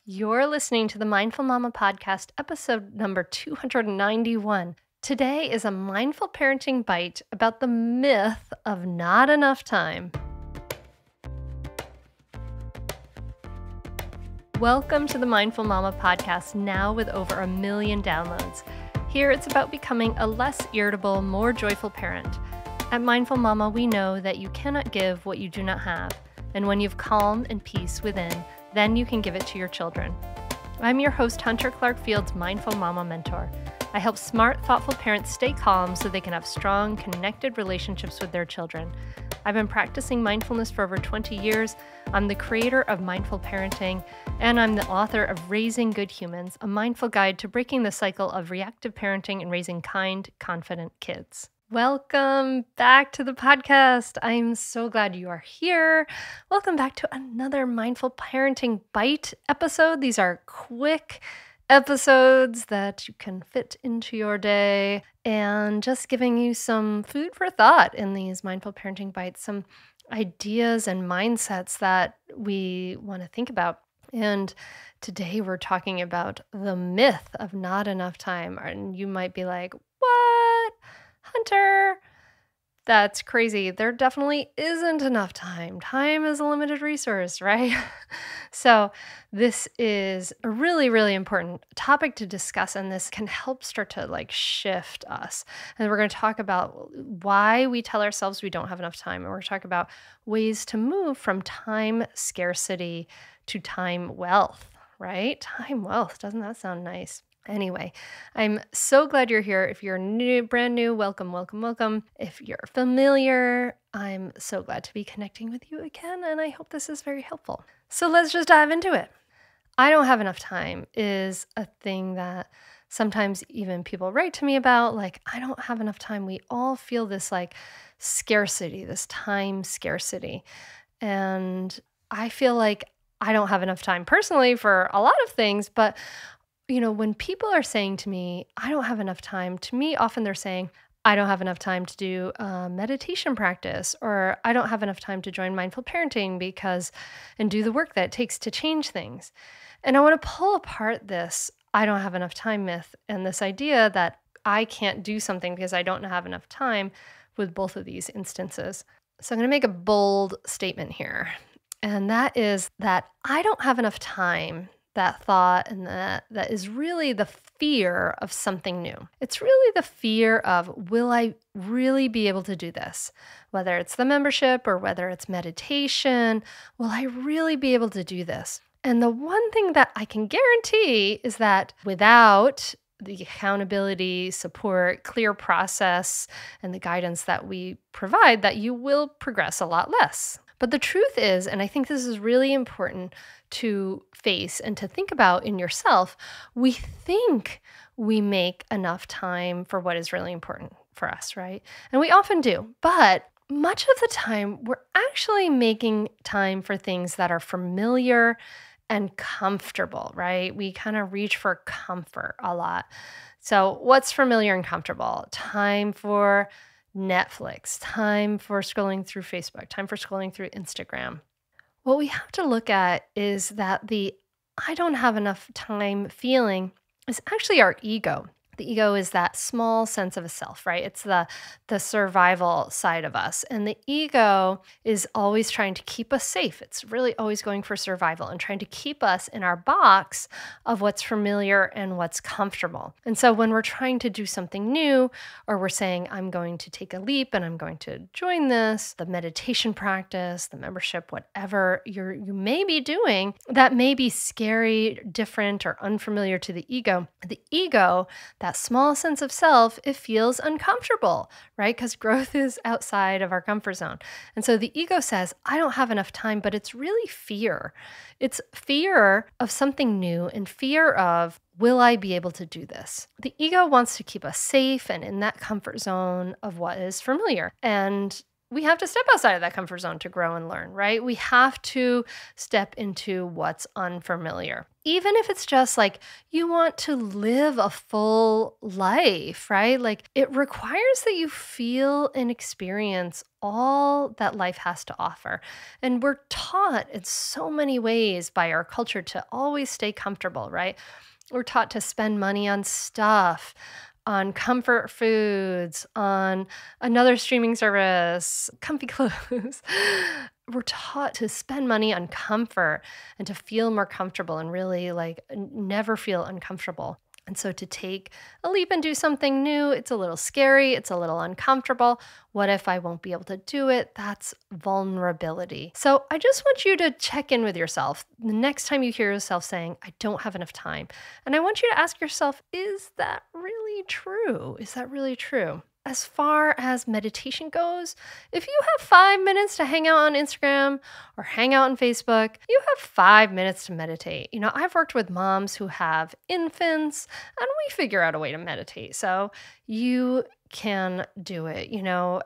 You're listening to the Mindful Mama podcast, episode number 291. Today is a mindful parenting bite about the myth of not enough time. Welcome to the Mindful Mama podcast, now with over 1 million downloads. Here it's about becoming a less irritable, more joyful parent. At Mindful Mama, we know that you cannot give what you do not have, and when you've calm and peace within, then you can give it to your children. I'm your host, Hunter Clark-Field's Mindful Mama mentor. I help smart, thoughtful parents stay calm so they can have strong, connected relationships with their children. I've been practicing mindfulness for over 20 years. I'm the creator of Mindful Parenting, and I'm the author of Raising Good Humans, a mindful guide to breaking the cycle of reactive parenting and raising kind, confident kids. Welcome back to the podcast. I'm so glad you are here. Welcome back to another Mindful Parenting Bite episode. These are quick episodes that you can fit into your day and just giving you some food for thought in these Mindful Parenting Bites, some ideas and mindsets that we want to think about. And today we're talking about the myth of not enough time. And you might be like, what? Hunter, that's crazy. There definitely isn't enough time. Time is a limited resource, right? So this is a really, really important topic to discuss, and this can help start to shift us. And we're going to talk about why we tell ourselves we don't have enough time. And we're going to talk about ways to move from time scarcity to time wealth, right? Time wealth. Doesn't that sound nice? Anyway, I'm so glad you're here. If you're new, brand new, welcome, welcome, welcome. If you're familiar, I'm so glad to be connecting with you again, and I hope this is very helpful. So let's just dive into it. I don't have enough time is a thing that sometimes even people write to me about, I don't have enough time. We all feel this scarcity, this time scarcity. And I feel like I don't have enough time personally for a lot of things, but when people are saying to me, I don't have enough time, to me, often they're saying, I don't have enough time to do a meditation practice, or I don't have enough time to join mindful parenting and do the work that it takes to change things. And I want to pull apart this I don't have enough time myth and this idea that I can't do something because I don't have enough time with both of these instances. So I'm going to make a bold statement here. And that is that I don't have enough time, that thought, and that is really the fear of something new. It's really the fear of, will I really be able to do this? Whether it's the membership or whether it's meditation, will I really be able to do this? And the one thing that I can guarantee is that without the accountability, support, clear process, and the guidance that we provide, that you will progress a lot less. But the truth is, and I think this is really important to face and to think about in yourself, we think we make enough time for what is really important for us, right? And we often do. But much of the time, we're actually making time for things that are familiar and comfortable, right? We kind of reach for comfort a lot. So what's familiar and comfortable? Time for Netflix, time for scrolling through Facebook, time for scrolling through Instagram. What we have to look at is that the I don't have enough time feeling is actually our ego. The ego is that small sense of a self, right? It's the survival side of us. And the ego is always trying to keep us safe. It's really always going for survival and trying to keep us in our box of what's familiar and what's comfortable. And so when we're trying to do something new, or we're saying, I'm going to take a leap and I'm going to join this, the meditation practice, the membership, whatever you may be doing, that may be scary, different, or unfamiliar to the ego, that small sense of self, it feels uncomfortable, right? Because growth is outside of our comfort zone. And so the ego says, I don't have enough time, but it's really fear. It's fear of something new and fear of, will I be able to do this? The ego wants to keep us safe and in that comfort zone of what is familiar. And we have to step outside of that comfort zone to grow and learn, right? We have to step into what's unfamiliar. Even if it's just like you want to live a full life, right? Like it requires that you feel and experience all that life has to offer. And we're taught in so many ways by our culture to always stay comfortable, right? We're taught to spend money on stuff, on comfort foods, on another streaming service, comfy clothes. We're taught to spend money on comfort and to feel more comfortable and really like never feel uncomfortable. And so to take a leap and do something new, it's a little scary, it's a little uncomfortable. What if I won't be able to do it? That's vulnerability. So I just want you to check in with yourself the next time you hear yourself saying, I don't have enough time. And I want you to ask yourself, is that really true? Is that really true? As far as meditation goes, if you have 5 minutes to hang out on Instagram or hang out on Facebook, you have 5 minutes to meditate. I've worked with moms who have infants and we figure out a way to meditate. So you can do it.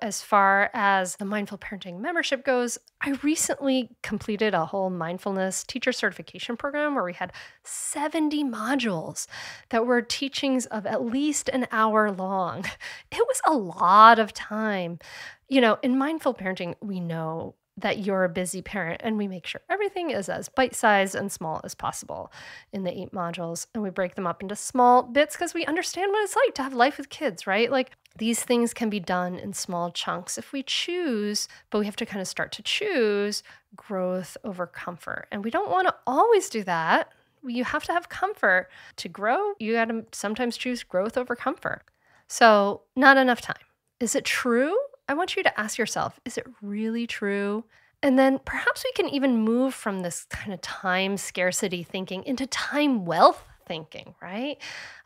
As far as the mindful parenting membership goes, I recently completed a whole mindfulness teacher certification program where we had 70 modules that were teachings of at least an hour long. It was a lot of time. In mindful parenting, we know that you're a busy parent and we make sure everything is as bite-sized and small as possible in the 8 modules. And we break them up into small bits because we understand what it's like to have life with kids, right? Like these things can be done in small chunks if we choose, but we have to kind of start to choose growth over comfort. And we don't want to always do that. You have to have comfort to grow. You got to sometimes choose growth over comfort. So not enough time. Is it true? I want you to ask yourself, is it really true? And then perhaps we can even move from this kind of time scarcity thinking into time wealth thinking, right?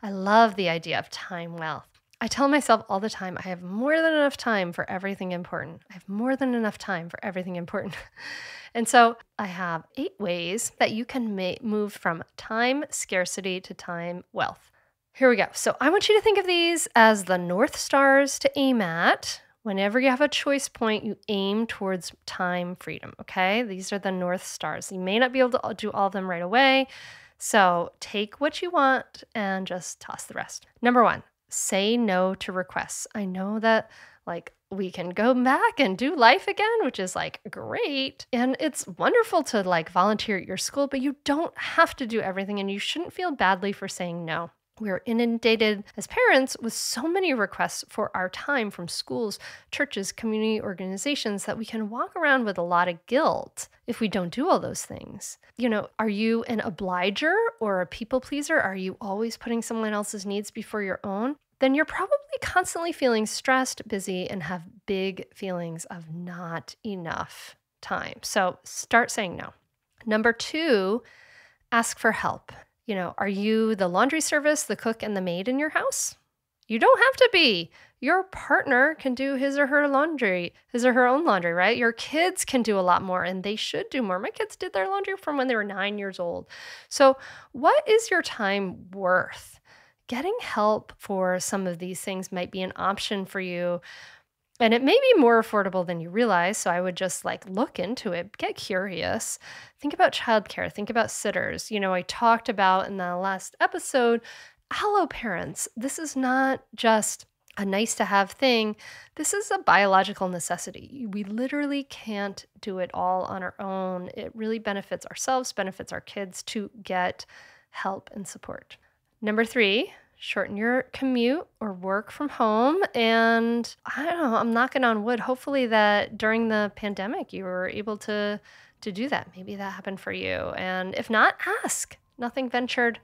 I love the idea of time wealth. I tell myself all the time, I have more than enough time for everything important. I have more than enough time for everything important. And so I have 8 ways that you can move from time scarcity to time wealth. Here we go. So I want you to think of these as the North Stars to aim at. Whenever you have a choice point, you aim towards time freedom, okay? These are the North Stars. You may not be able to do all of them right away, so take what you want and just toss the rest. Number 1, say no to requests. I know that we can go back and do life again, which is great. And it's wonderful to volunteer at your school, but you don't have to do everything and you shouldn't feel badly for saying no. We're inundated as parents with so many requests for our time from schools, churches, community organizations that we can walk around with a lot of guilt if we don't do all those things. Are you an obliger or a people pleaser? Are you always putting someone else's needs before your own? Then you're probably constantly feeling stressed, busy, and have big feelings of not enough time. So start saying no. Number 2, ask for help. Are you the laundry service, the cook, and the maid in your house? You don't have to be. Your partner can do his or her own laundry, right? Your kids can do a lot more, and they should do more. My kids did their laundry from when they were 9 years old. So what is your time worth? Getting help for some of these things might be an option for you. And it may be more affordable than you realize, so I would just look into it, get curious, think about childcare, think about sitters. I talked about in the last episode, allo parents. This is not just a nice to have thing. This is a biological necessity. We literally can't do it all on our own. It really benefits ourselves, benefits our kids to get help and support. Number 3, shorten your commute or work from home. And I don't know, I'm knocking on wood. Hopefully that during the pandemic, you were able to do that. Maybe that happened for you. And if not, ask. Nothing ventured,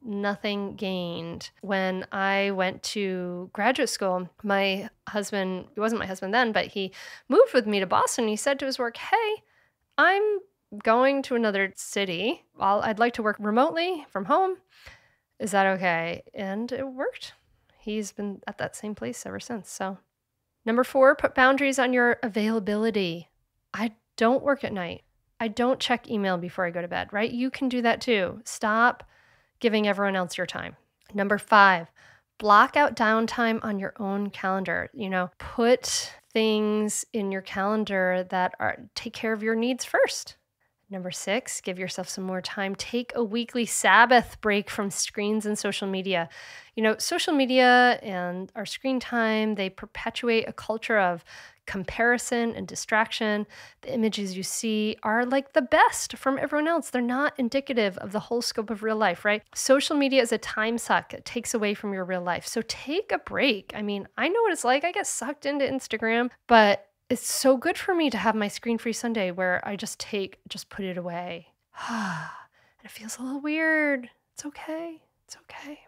nothing gained. When I went to graduate school, my husband, he wasn't my husband then, but he moved with me to Boston. He said to his work, hey, I'm going to another city. I'd like to work remotely from home. Is that okay? And it worked. He's been at that same place ever since. So number 4, put boundaries on your availability. I don't work at night. I don't check email before I go to bed, right? You can do that too. Stop giving everyone else your time. Number 5, Block out downtime on your own calendar. Put things in your calendar that take care of your needs first. Number 6, give yourself some more time. Take a weekly Sabbath break from screens and social media. Social media and our screen time, they perpetuate a culture of comparison and distraction. The images you see are like the best from everyone else. They're not indicative of the whole scope of real life, right? Social media is a time suck. It takes away from your real life. So take a break. I know what it's like. I get sucked into Instagram, but it's so good for me to have my screen-free Sunday where I just put it away. And it feels a little weird. It's okay. It's okay.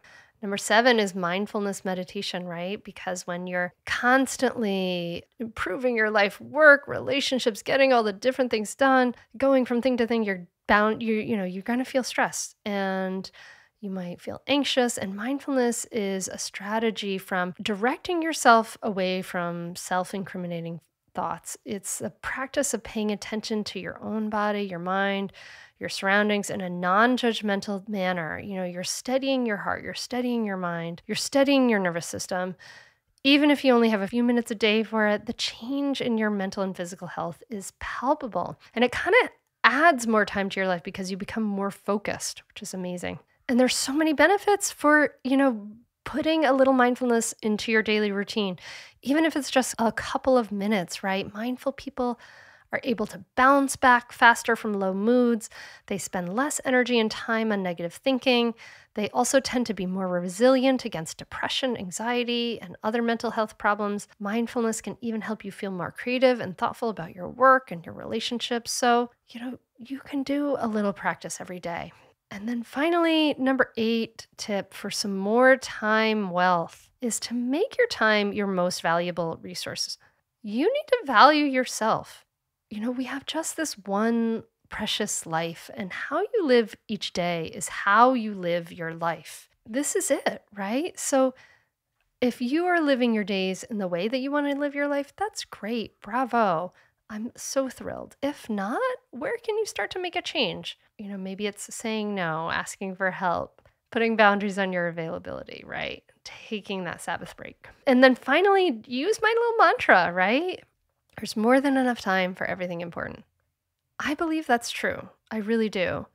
Number 7 is mindfulness meditation, right? Because when you're constantly improving your life, work, relationships, getting all the different things done, going from thing to thing, you're going to feel stressed and you might feel anxious. And mindfulness is a strategy from directing yourself away from self-incriminating thoughts. It's a practice of paying attention to your own body, your mind, your surroundings in a non-judgmental manner. You're steadying your heart, you're steadying your mind, you're steadying your nervous system. Even if you only have a few minutes a day for it, the change in your mental and physical health is palpable. And it kind of adds more time to your life because you become more focused, which is amazing. And there's so many benefits for, putting a little mindfulness into your daily routine, even if it's just a couple of minutes, right? Mindful people are able to bounce back faster from low moods. They spend less energy and time on negative thinking. They also tend to be more resilient against depression, anxiety, and other mental health problems. Mindfulness can even help you feel more creative and thoughtful about your work and your relationships. So, you can do a little practice every day. And then finally, number 8 tip for some more time wealth is to make your time your most valuable resources. You need to value yourself. We have just this one precious life, and how you live each day is how you live your life. This is it, right? So if you are living your days in the way that you want to live your life, that's great. Bravo. I'm so thrilled. If not, where can you start to make a change? Maybe it's saying no, asking for help, putting boundaries on your availability, right? Taking that Sabbath break. And then finally, use my little mantra, right? There's more than enough time for everything important. I believe that's true. I really do.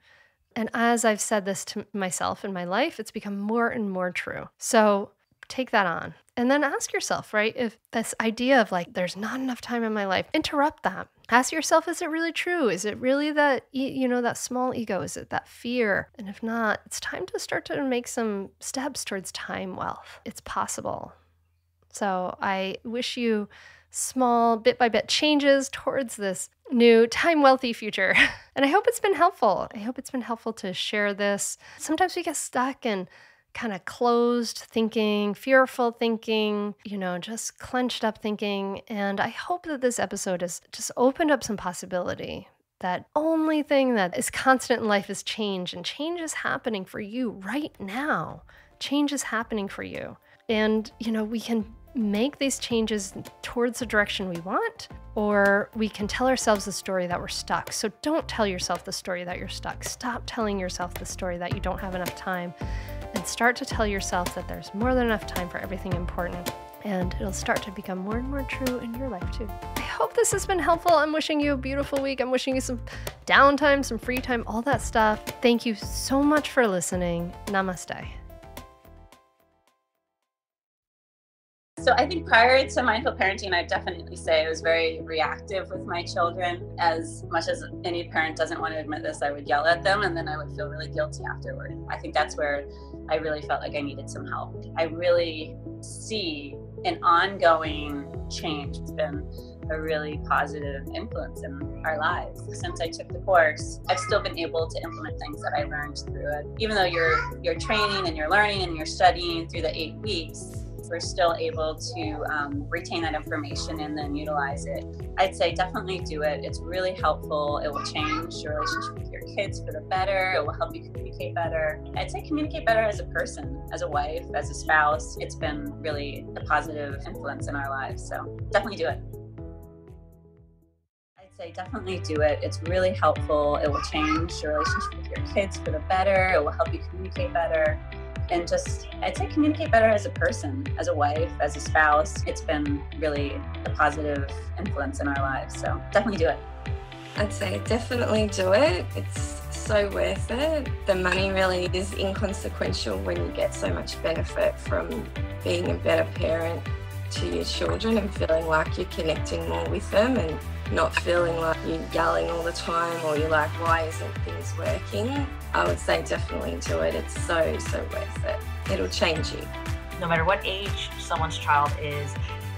And as I've said this to myself in my life, it's become more and more true. So take that on. And then ask yourself, right, if this idea of there's not enough time in my life, interrupt that. Ask yourself, is it really true? Is it really that, that small ego? Is it that fear? And if not, it's time to start to make some steps towards time wealth. It's possible. So I wish you small bit by bit changes towards this new time wealthy future. And I hope it's been helpful. I hope it's been helpful to share this. Sometimes we get stuck in kind of closed thinking, fearful thinking, just clenched up thinking. And I hope that this episode has just opened up some possibility. That only thing that is constant in life is change, and change is happening for you right now. Change is happening for you. And, we can make these changes towards the direction we want, or we can tell ourselves the story that we're stuck. So don't tell yourself the story that you're stuck. Stop telling yourself the story that you don't have enough time, and start to tell yourself that there's more than enough time for everything important. And it'll start to become more and more true in your life too. I hope this has been helpful. I'm wishing you a beautiful week. I'm wishing you some downtime, some free time, all that stuff. Thank you so much for listening. Namaste. So I think prior to mindful parenting, I'd definitely say I was very reactive with my children. As much as any parent doesn't want to admit this, I would yell at them and then I would feel really guilty afterward. I think that's where I really felt like I needed some help. I really see an ongoing change. It's been a really positive influence in our lives. Since I took the course, I've still been able to implement things that I learned through it. Even though you're training and you're learning and you're studying through the 8 weeks, we're still able to retain that information and then utilize it. I'd say definitely do it. It's really helpful. It will change your relationship with your kids for the better. It will help you communicate better. I'd say communicate better as a person, as a wife, as a spouse. It's been really a positive influence in our lives. So definitely do it. I'd say definitely do it. It's really helpful. It will change your relationship with your kids for the better. It will help you communicate better. and just, I'd say, communicate better as a person, as a wife, as a spouse. It's been really a positive influence in our lives. So definitely do it. I'd say definitely do it. It's so worth it. The money really is inconsequential when you get so much benefit from being a better parent to your children and feeling like you're connecting more with them and not feeling like you're yelling all the time or you're like, why isn't things working? I would say definitely do it. It's so worth it. It'll change you. No matter what age someone's child is,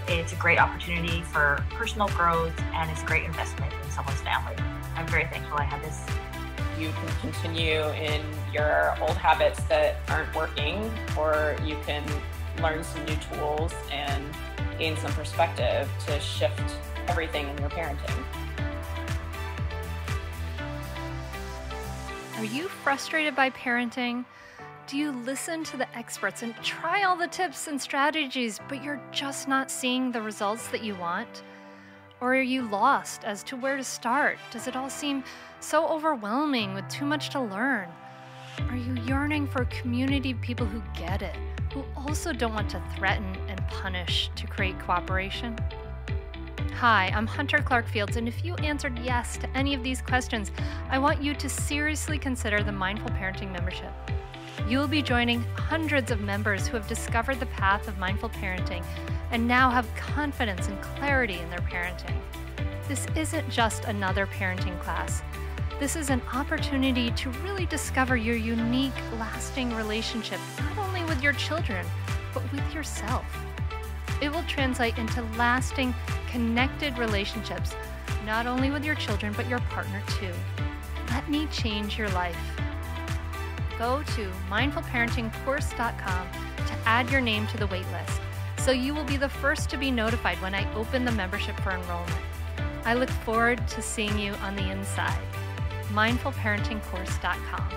it's a great opportunity for personal growth and it's a great investment in someone's family. I'm very thankful I had this. You can continue in your old habits that aren't working, or you can learn some new tools and gain some perspective to shift everything in your parenting. Are you frustrated by parenting? Do you listen to the experts and try all the tips and strategies, but you're just not seeing the results that you want? Or are you lost as to where to start? Does it all seem so overwhelming with too much to learn? Are you yearning for a community of people who get it, who also don't want to threaten and punish to create cooperation? Hi, I'm Hunter Clark-Fields, and if you answered yes to any of these questions, I want you to seriously consider the Mindful Parenting membership. You'll be joining hundreds of members who have discovered the path of mindful parenting and now have confidence and clarity in their parenting. This isn't just another parenting class. This is an opportunity to really discover your unique, lasting relationship, not only with your children, but with yourself. It will translate into lasting, connected relationships, not only with your children, but your partner too. Let me change your life. Go to mindfulparentingcourse.com to add your name to the waitlist, so you will be the first to be notified when I open the membership for enrollment. I look forward to seeing you on the inside. mindfulparentingcourse.com.